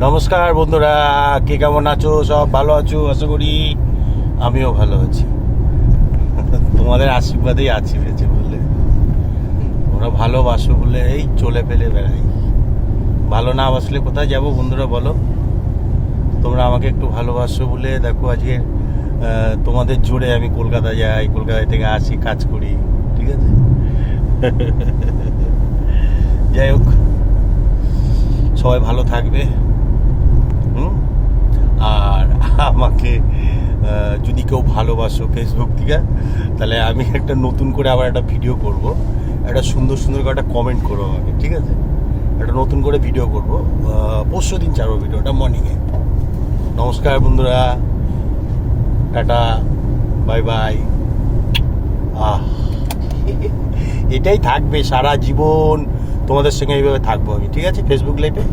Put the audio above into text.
নমস্কার বন্ধুরা, কে কেমন আছো? সব ভালো আছো আশা করি। আমিও ভালো আছি, তোমাদের আশীর্বাদেই আছি বেঁচে বলে। তোমরা ভালোবাসো বলে এই চলে ফেলে বেড়াই। ভালো না বাসলে কোথায় যাবো বন্ধুরা বলো? তোমরা আমাকে একটু ভালোবাসো বলে দেখো আজকে তোমাদের জোরে আমি কলকাতা যাই, কলকাতা থেকে আসি, কাজ করি, ঠিক আছে? যাই হোক, সবাই ভালো থাকবে। আর আমাকে যদি কেউ ভালোবাসো ফেসবুক থেকে, তাহলে আমি একটা নতুন করে আবার একটা ভিডিও করব। একটা সুন্দর সুন্দর করে একটা কমেন্ট করো আমাকে, ঠিক আছে? একটা নতুন করে ভিডিও করব, পরশু দিন ছাড়বো ভিডিওটা মর্নিংয়ে। নমস্কার বন্ধুরা, টাটা, বাই বাই। এটাই থাকবে সারা জীবন, তোমাদের সঙ্গে এইভাবে থাকবো আমি, ঠিক আছে? ফেসবুক লাইভে।